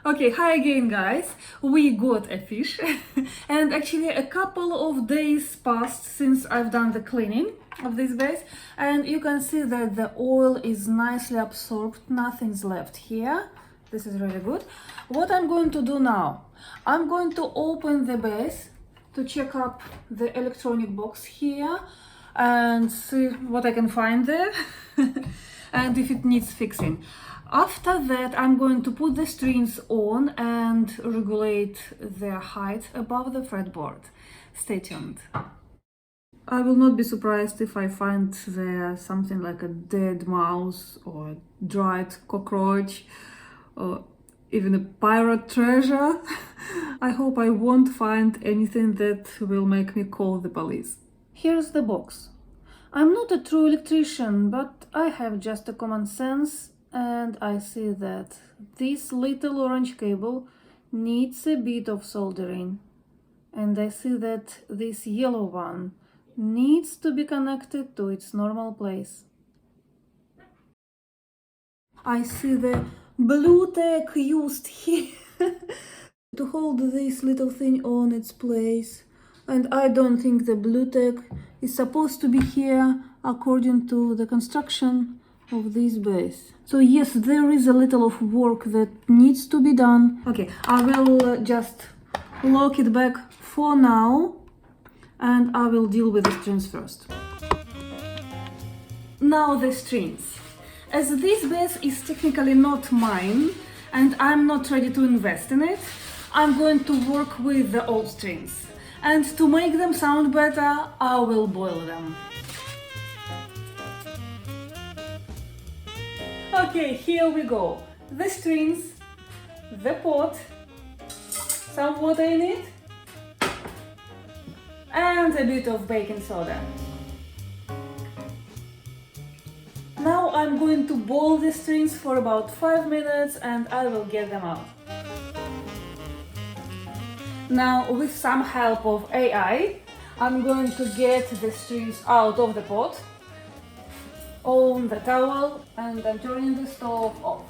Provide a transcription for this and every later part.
Okay, hi again guys. We got a fish and actually a couple of days passed since I've done the cleaning of this base, and you can see that the oil is nicely absorbed, nothing's left here. This is really good. What I'm going to do now, I'm going to open the base to check up the electronic box here and see what I can find there and if it needs fixing. After that, I'm going to put the strings on and regulate their height above the fretboard. Stay tuned. I will not be surprised if I find there something like a dead mouse or a dried cockroach or even a pirate treasure. I hope I won't find anything that will make me call the police. Here's the box. I'm not a true electrician, but I have just a common sense, and I see that this little orange cable needs a bit of soldering. And I see that this yellow one needs to be connected to its normal place. I see the blue tack used here to hold this little thing on its place. And I don't think the blue tack is supposed to be here according to the construction of this base. So yes, there is a little of work that needs to be done. Okay, I will just lock it back for now, and I will deal with the strings first. Now the strings. As this base is technically not mine and I'm not ready to invest in it, I'm going to work with the old strings. And to make them sound better, I will boil them. Okay, here we go. The strings, the pot, some water in it, and a bit of baking soda. Now I'm going to boil the strings for about 5 minutes and I will get them out. Now, with some help of AI, I'm going to get the strings out of the pot, on the towel, and I'm turning the stove off.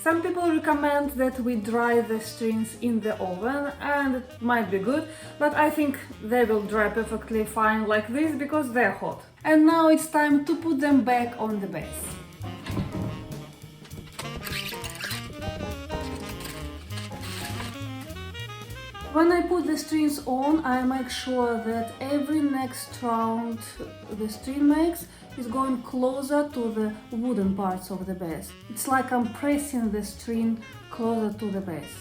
Some people recommend that we dry the strings in the oven, and it might be good, but I think they will dry perfectly fine like this because they're hot. And now it's time to put them back on the base. When I put the strings on, I make sure that every next round the string makes is going closer to the wooden parts of the base. It's like I'm pressing the string closer to the base.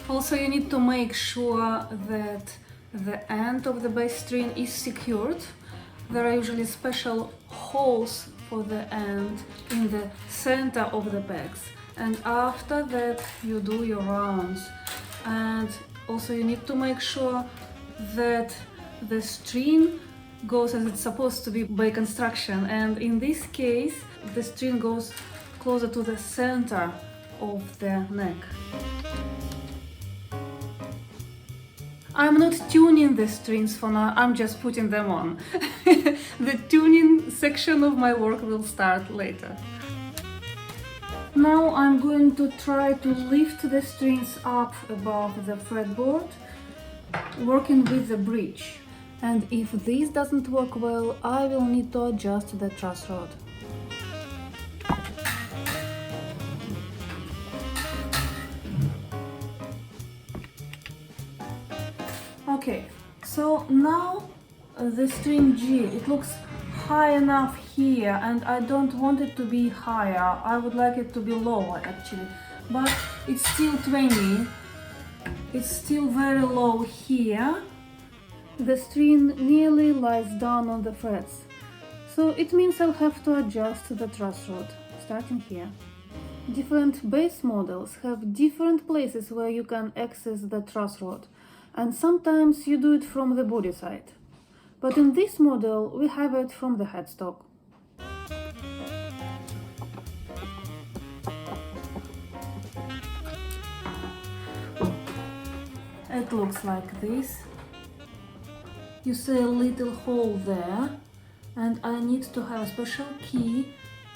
Also, you need to make sure that the end of the base string is secured. There are usually special holes for the end in the center of the pegs. And after that you do your rounds, and also you need to make sure that the string goes as it's supposed to be by construction, and in this case the string goes closer to the center of the neck. I'm not tuning the strings for now, I'm just putting them on. The tuning section of my work will start later. Now I'm going to try to lift the strings up above the fretboard, working with the bridge. And if this doesn't work well, I will need to adjust the truss rod. Okay, so now the string G, it looks high enough here, and I don't want it to be higher. I would like it to be lower actually, but it's still 20. It's still very low here. The string nearly lies down on the frets, so it means I'll have to adjust the truss rod, starting here. Different base models have different places where you can access the truss rod, and sometimes you do it from the body side. But in this model, we have it from the headstock. It looks like this. You see a little hole there, and I need to have a special key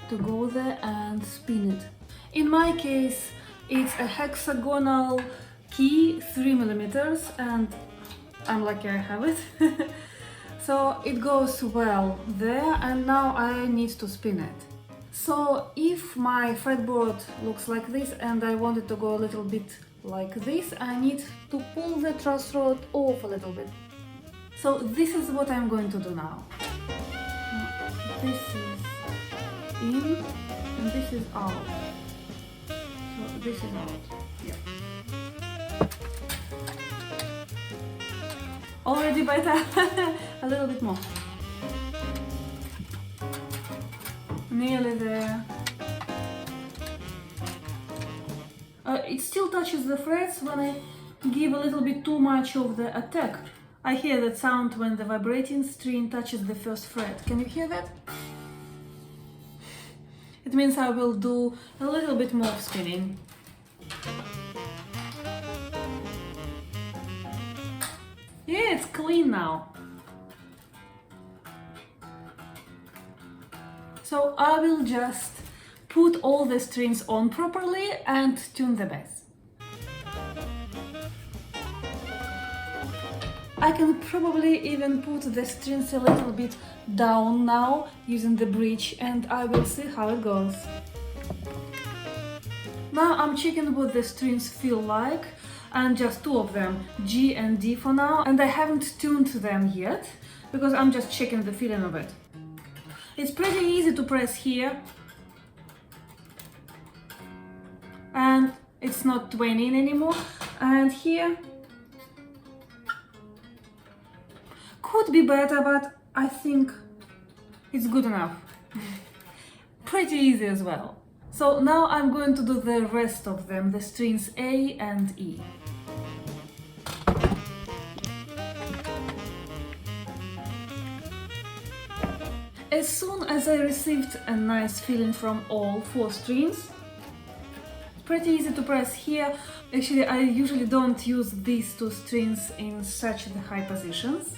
to go there and spin it. In my case, it's a hexagonal key, 3 millimeters, and I'm lucky I have it. So it goes well there, and now I need to spin it. So if my fretboard looks like this and I want it to go a little bit like this, I need to pull the truss rod off a little bit. So this is what I'm going to do now. This is in and this is out. So this is out. Yeah. Already better. A little bit more. Nearly there. It still touches the frets when I give a little bit too much of the attack. I hear that sound when the vibrating string touches the first fret. Can you hear that? It means I will do a little bit more spinning. Yeah, it's clean now. So I will just put all the strings on properly and tune the bass. I can probably even put the strings a little bit down now using the bridge, and I will see how it goes. Now I'm checking what the strings feel like, and just two of them, G and D for now, and I haven't tuned them yet because I'm just checking the feeling of it. It's pretty easy to press here, and it's not twanging anymore, and here could be better, but I think it's good enough. Pretty easy as well. So now I'm going to do the rest of them, the strings A and E. As soon as I received a nice feeling from all four strings, pretty easy to press here. Actually, I usually don't use these two strings in such the high positions,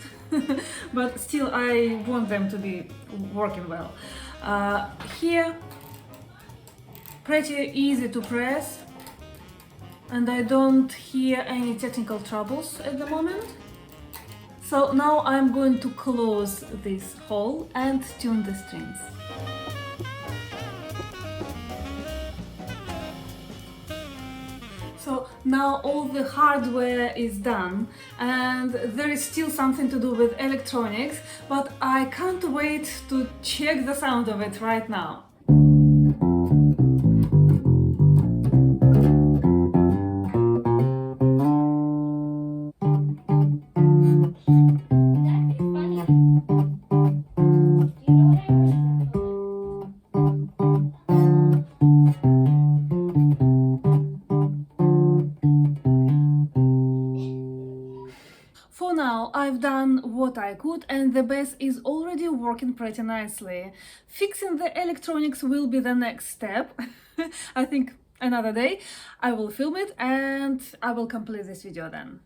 but still I want them to be working well. Here, pretty easy to press, and I don't hear any technical troubles at the moment. So now I'm going to close this hole and tune the strings. So now all the hardware is done, and there is still something to do with electronics, but I can't wait to check the sound of it right now. For now, I've done what I could, and the bass is already working pretty nicely. Fixing the electronics will be the next step. I think another day I will film it and I will complete this video then.